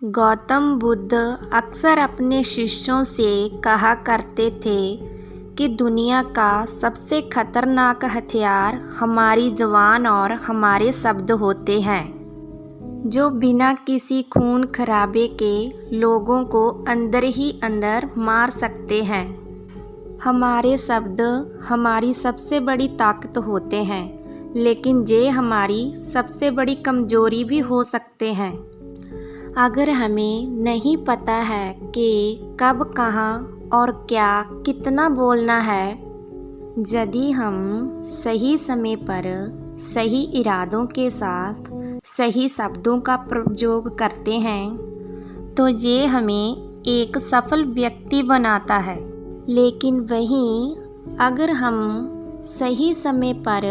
गौतम बुद्ध अक्सर अपने शिष्यों से कहा करते थे कि दुनिया का सबसे खतरनाक हथियार हमारी ज़ुबान और हमारे शब्द होते हैं, जो बिना किसी खून खराबे के लोगों को अंदर ही अंदर मार सकते हैं। हमारे शब्द हमारी सबसे बड़ी ताकत होते हैं, लेकिन ये हमारी सबसे बड़ी कमज़ोरी भी हो सकते हैं। अगर हमें नहीं पता है कि कब, कहाँ और क्या कितना बोलना है, यदि हम सही समय पर सही इरादों के साथ सही शब्दों का प्रयोग करते हैं, तो ये हमें एक सफल व्यक्ति बनाता है। लेकिन वहीं अगर हम सही समय पर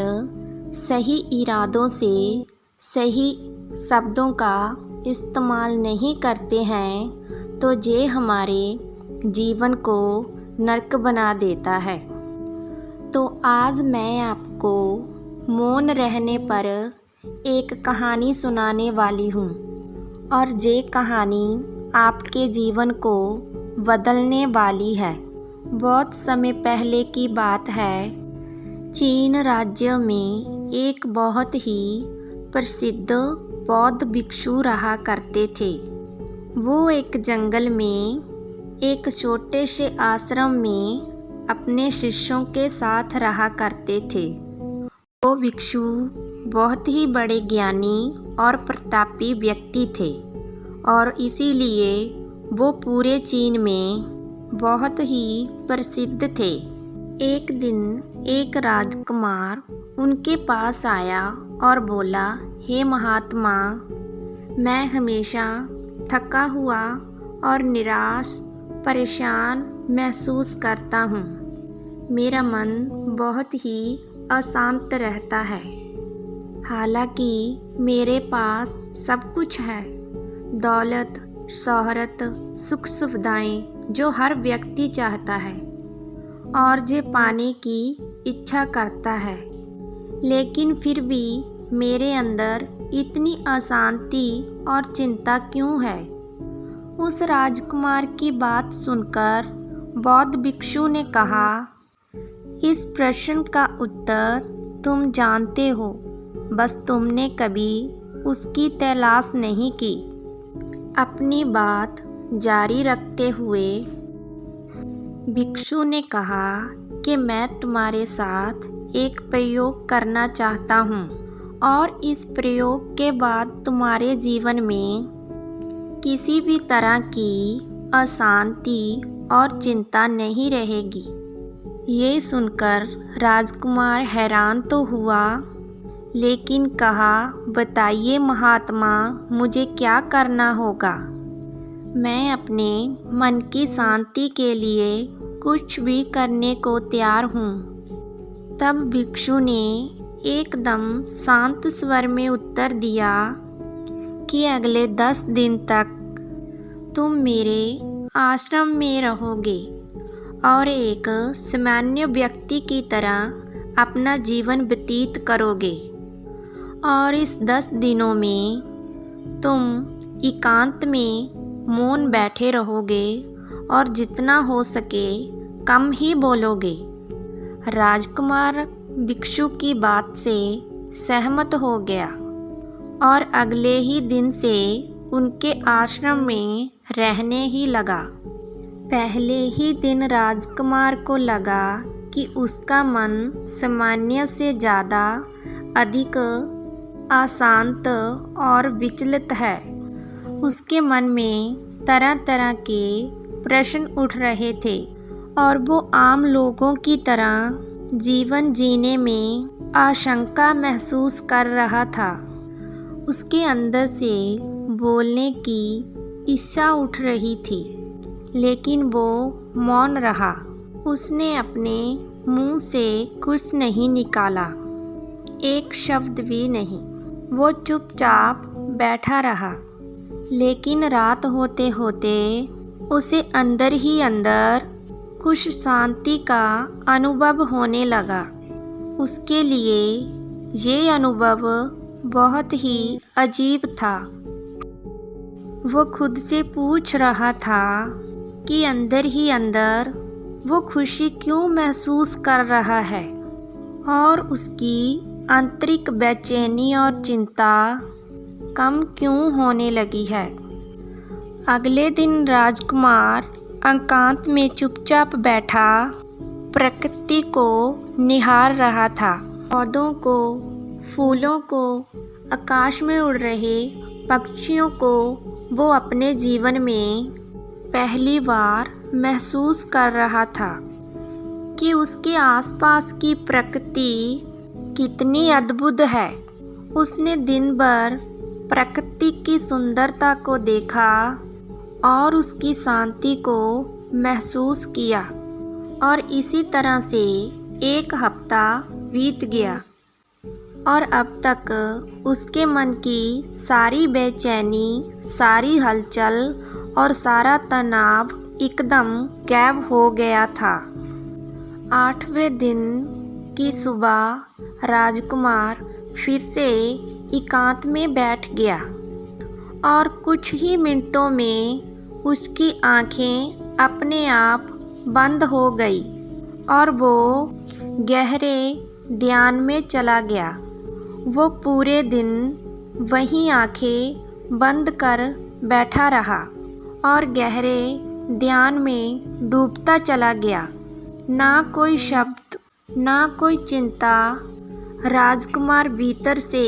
सही इरादों से सही शब्दों का इस्तेमाल नहीं करते हैं, तो ये हमारे जीवन को नर्क बना देता है। तो आज मैं आपको मौन रहने पर एक कहानी सुनाने वाली हूँ, और ये कहानी आपके जीवन को बदलने वाली है। बहुत समय पहले की बात है। चीन राज्य में एक बहुत ही प्रसिद्ध बौद्ध भिक्षु रहा करते थे। वो एक जंगल में एक छोटे से आश्रम में अपने शिष्यों के साथ रहा करते थे। वो भिक्षु बहुत ही बड़े ज्ञानी और प्रतापी व्यक्ति थे, और इसीलिए वो पूरे चीन में बहुत ही प्रसिद्ध थे। एक दिन एक राजकुमार उनके पास आया और बोला, हे महात्मा, मैं हमेशा थका हुआ और निराश परेशान महसूस करता हूँ। मेरा मन बहुत ही अशांत रहता है। हालांकि मेरे पास सब कुछ है, दौलत, शोहरत, सुख सुविधाएं जो हर व्यक्ति चाहता है और जे पाने की इच्छा करता है, लेकिन फिर भी मेरे अंदर इतनी अशांति और चिंता क्यों है? उस राजकुमार की बात सुनकर बौद्ध भिक्षु ने कहा, इस प्रश्न का उत्तर तुम जानते हो, बस तुमने कभी उसकी तलाश नहीं की। अपनी बात जारी रखते हुए भिक्षु ने कहा कि मैं तुम्हारे साथ एक प्रयोग करना चाहता हूँ, और इस प्रयोग के बाद तुम्हारे जीवन में किसी भी तरह की अशांति और चिंता नहीं रहेगी। ये सुनकर राजकुमार हैरान तो हुआ, लेकिन कहा, बताइए महात्मा, मुझे क्या करना होगा? मैं अपने मन की शांति के लिए कुछ भी करने को तैयार हूँ। तब भिक्षु ने एकदम शांत स्वर में उत्तर दिया कि अगले 10 दिन तक तुम मेरे आश्रम में रहोगे और एक सामान्य व्यक्ति की तरह अपना जीवन व्यतीत करोगे, और इस 10 दिनों में तुम एकांत में मौन बैठे रहोगे और जितना हो सके कम ही बोलोगे। राजकुमार भिक्षु की बात से सहमत हो गया और अगले ही दिन से उनके आश्रम में रहने ही लगा। पहले ही दिन राजकुमार को लगा कि उसका मन सामान्य से ज़्यादा अधिक अशांत और विचलित है। उसके मन में तरह तरह के प्रश्न उठ रहे थे, और वो आम लोगों की तरह जीवन जीने में आशंका महसूस कर रहा था। उसके अंदर से बोलने की इच्छा उठ रही थी, लेकिन वो मौन रहा। उसने अपने मुंह से कुछ नहीं निकाला, एक शब्द भी नहीं। वो चुपचाप बैठा रहा। लेकिन रात होते होते उसे अंदर ही अंदर कुछ शांति का अनुभव होने लगा। उसके लिए ये अनुभव बहुत ही अजीब था। वो खुद से पूछ रहा था कि अंदर ही अंदर वो खुशी क्यों महसूस कर रहा है और उसकी आंतरिक बेचैनी और चिंता कम क्यों होने लगी है। अगले दिन राजकुमार एकांत में चुपचाप बैठा प्रकृति को निहार रहा था। पौधों को, फूलों को, आकाश में उड़ रहे पक्षियों को वो अपने जीवन में पहली बार महसूस कर रहा था कि उसके आसपास की प्रकृति कितनी अद्भुत है। उसने दिन भर प्रकृति की सुंदरता को देखा और उसकी शांति को महसूस किया और इसी तरह से एक हफ्ता बीत गया और अब तक उसके मन की सारी बेचैनी, सारी हलचल और सारा तनाव एकदम गायब हो गया था। 8वें दिन की सुबह राजकुमार फिर से एकांत में बैठ गया और कुछ ही मिनटों में उसकी आंखें अपने आप बंद हो गई और वो गहरे ध्यान में चला गया। वो पूरे दिन वहीं आंखें बंद कर बैठा रहा और गहरे ध्यान में डूबता चला गया। ना कोई शब्द, ना कोई चिंता। राजकुमार भीतर से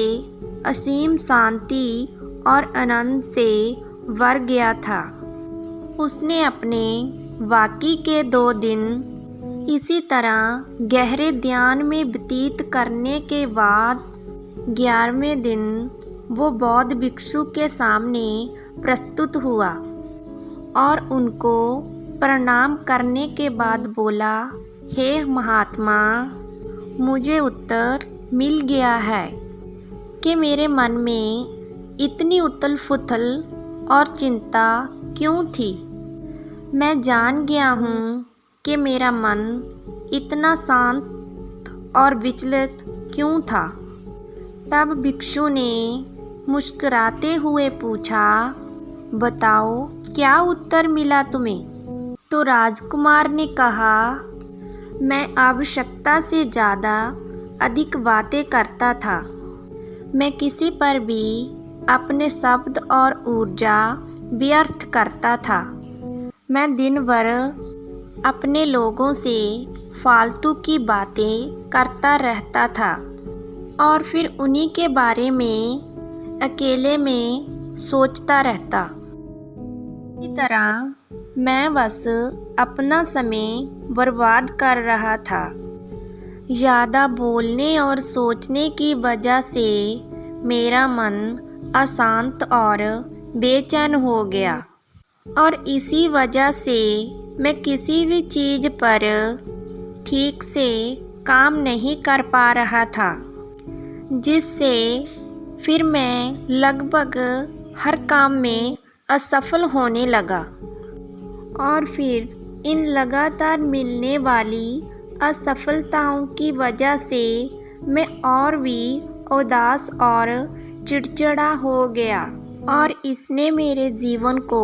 असीम शांति और आनंद से भर गया था। उसने अपने बाकी के 2 दिन इसी तरह गहरे ध्यान में व्यतीत करने के बाद 11वें दिन वो बौद्ध भिक्षु के सामने प्रस्तुत हुआ और उनको प्रणाम करने के बाद बोला, हे महात्मा, मुझे उत्तर मिल गया है कि मेरे मन में इतनी उथल पुथल और चिंता क्यों थी। मैं जान गया हूँ कि मेरा मन इतना शांत और विचलित क्यों था। तब भिक्षु ने मुस्कुराते हुए पूछा, बताओ क्या उत्तर मिला तुम्हें? तो राजकुमार ने कहा, मैं आवश्यकता से ज़्यादा अधिक बातें करता था। मैं किसी पर भी अपने शब्द और ऊर्जा व्यर्थ करता था। मैं दिन भर अपने लोगों से फालतू की बातें करता रहता था और फिर उन्हीं के बारे में अकेले में सोचता रहता। इसी तरह मैं बस अपना समय बर्बाद कर रहा था। ज़्यादा बोलने और सोचने की वजह से मेरा मन अशांत और बेचैन हो गया और इसी वजह से मैं किसी भी चीज़ पर ठीक से काम नहीं कर पा रहा था, जिससे फिर मैं लगभग हर काम में असफल होने लगा और फिर इन लगातार मिलने वाली असफलताओं की वजह से मैं और भी उदास और चिड़चिड़ा हो गया और इसने मेरे जीवन को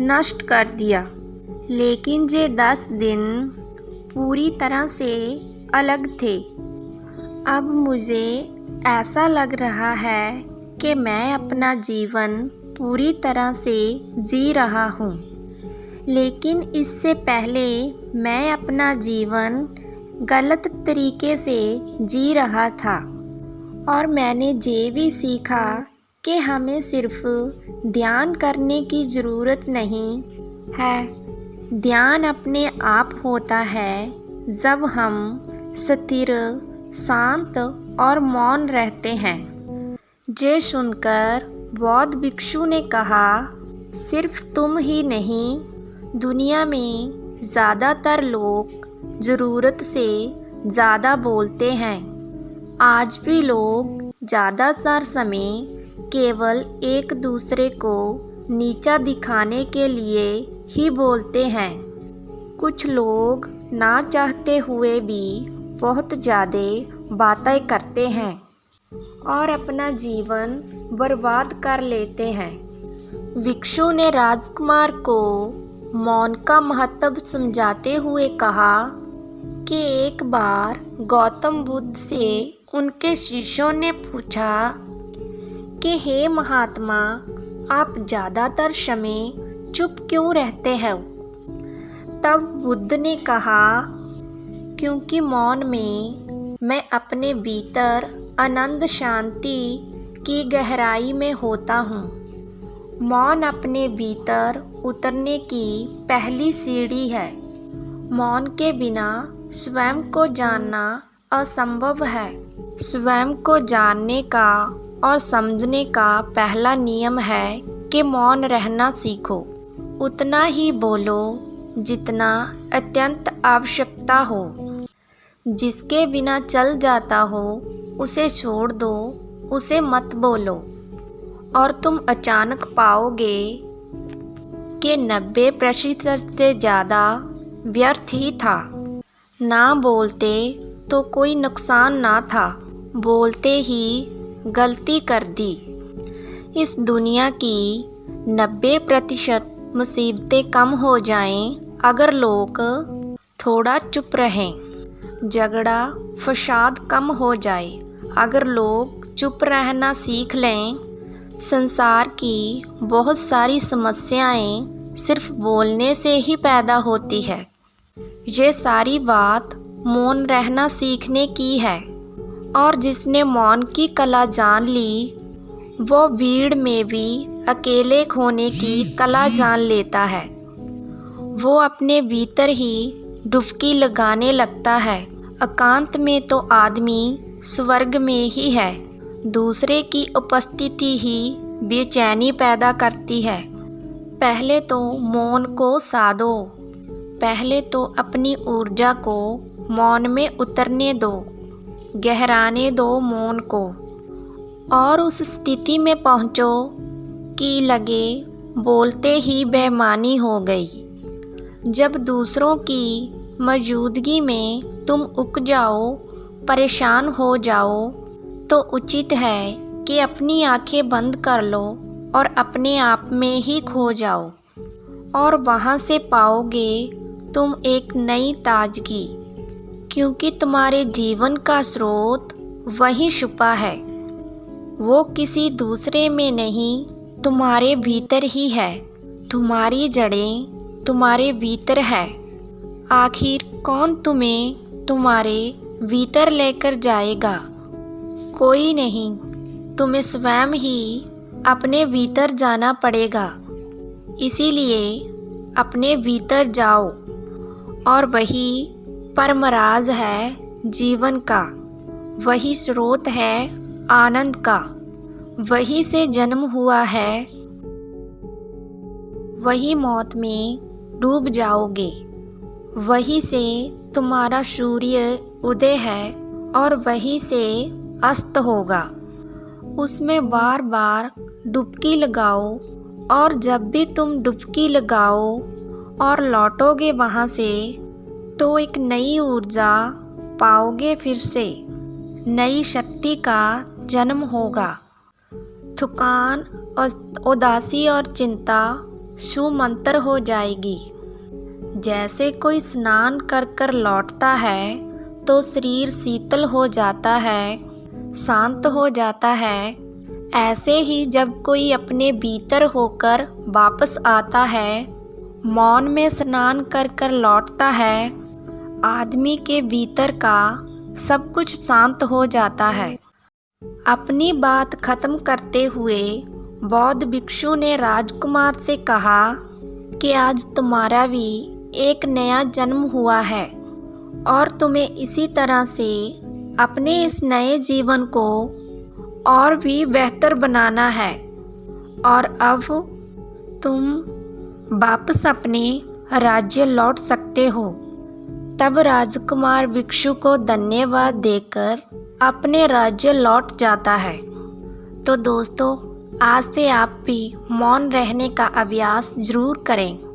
नष्ट कर दिया। लेकिन ये 10 दिन पूरी तरह से अलग थे। अब मुझे ऐसा लग रहा है कि मैं अपना जीवन पूरी तरह से जी रहा हूँ, लेकिन इससे पहले मैं अपना जीवन गलत तरीके से जी रहा था और मैंने ये भी सीखा कि हमें सिर्फ ध्यान करने की ज़रूरत नहीं है। ध्यान अपने आप होता है जब हम स्थिर, शांत और मौन रहते हैं। ये सुनकर बौद्ध भिक्षु ने कहा, सिर्फ तुम ही नहीं, दुनिया में ज़्यादातर लोग ज़रूरत से ज़्यादा बोलते हैं। आज भी लोग ज़्यादातर समय केवल एक दूसरे को नीचा दिखाने के लिए ही बोलते हैं। कुछ लोग ना चाहते हुए भी बहुत ज़्यादा बातें करते हैं और अपना जीवन बर्बाद कर लेते हैं। भिक्षु ने राजकुमार को मौन का महत्व समझाते हुए कहा कि एक बार गौतम बुद्ध से उनके शिष्यों ने पूछा कि हे महात्मा, आप ज़्यादातर समय चुप क्यों रहते हैं? तब बुद्ध ने कहा, क्योंकि मौन में मैं अपने भीतर आनंद शांति की गहराई में होता हूँ। मौन अपने भीतर उतरने की पहली सीढ़ी है। मौन के बिना स्वयं को जानना असंभव है। स्वयं को जानने का और समझने का पहला नियम है कि मौन रहना सीखो। उतना ही बोलो जितना अत्यंत आवश्यकता हो। जिसके बिना चल जाता हो उसे छोड़ दो, उसे मत बोलो, और तुम अचानक पाओगे कि 90% से ज़्यादा व्यर्थ ही था। ना बोलते तो कोई नुकसान ना था, बोलते ही गलती कर दी। इस दुनिया की 90% मुसीबतें कम हो जाएं अगर लोग थोड़ा चुप रहें। झगड़ा फसाद कम हो जाए अगर लोग चुप रहना सीख लें। संसार की बहुत सारी समस्याएं सिर्फ बोलने से ही पैदा होती है। ये सारी बात मौन रहना सीखने की है, और जिसने मौन की कला जान ली वो भीड़ में भी अकेले खोने की कला जान लेता है। वो अपने भीतर ही डुबकी लगाने लगता है। एकांत में तो आदमी स्वर्ग में ही है। दूसरे की उपस्थिति ही बेचैनी पैदा करती है। पहले तो मौन को साधो। पहले तो अपनी ऊर्जा को मौन में उतरने दो, गहराने दो मौन को, और उस स्थिति में पहुँचो कि लगे बोलते ही बेईमानी हो गई। जब दूसरों की मौजूदगी में तुम उक जाओ, परेशान हो जाओ, तो उचित है कि अपनी आंखें बंद कर लो और अपने आप में ही खो जाओ, और वहाँ से पाओगे तुम एक नई ताजगी, क्योंकि तुम्हारे जीवन का स्रोत वहीं छुपा है। वो किसी दूसरे में नहीं, तुम्हारे भीतर ही है। तुम्हारी जड़ें तुम्हारे भीतर है। आखिर कौन तुम्हें तुम्हारे भीतर लेकर जाएगा? कोई नहीं, तुम्हें स्वयं ही अपने भीतर जाना पड़ेगा। इसीलिए अपने भीतर जाओ, और वही परम राज है जीवन का। वही स्रोत है आनंद का। वही से जन्म हुआ है। वही मौत में डूब जाओगे। वही से तुम्हारा सूर्य उदय है और वही से अस्त होगा। उसमें बार बार डुबकी लगाओ, और जब भी तुम डुबकी लगाओ और लौटोगे वहाँ से, तो एक नई ऊर्जा पाओगे। फिर से नई शक्ति का जन्म होगा। थकान और उदासी और चिंता छूमंतर हो जाएगी। जैसे कोई स्नान कर कर लौटता है तो शरीर शीतल हो जाता है, शांत हो जाता है। ऐसे ही जब कोई अपने भीतर होकर वापस आता है, मौन में स्नान कर कर लौटता है, आदमी के भीतर का सब कुछ शांत हो जाता है। अपनी बात खत्म करते हुए बौद्ध भिक्षु ने राजकुमार से कहा कि आज तुम्हारा भी एक नया जन्म हुआ है, और तुम्हें इसी तरह से अपने इस नए जीवन को और भी बेहतर बनाना है। और अब तुम वापस अपने राज्य लौट सकते हो। तब राजकुमार भिक्षु को धन्यवाद देकर अपने राज्य लौट जाता है। तो दोस्तों, आज से आप भी मौन रहने का अभ्यास ज़रूर करें।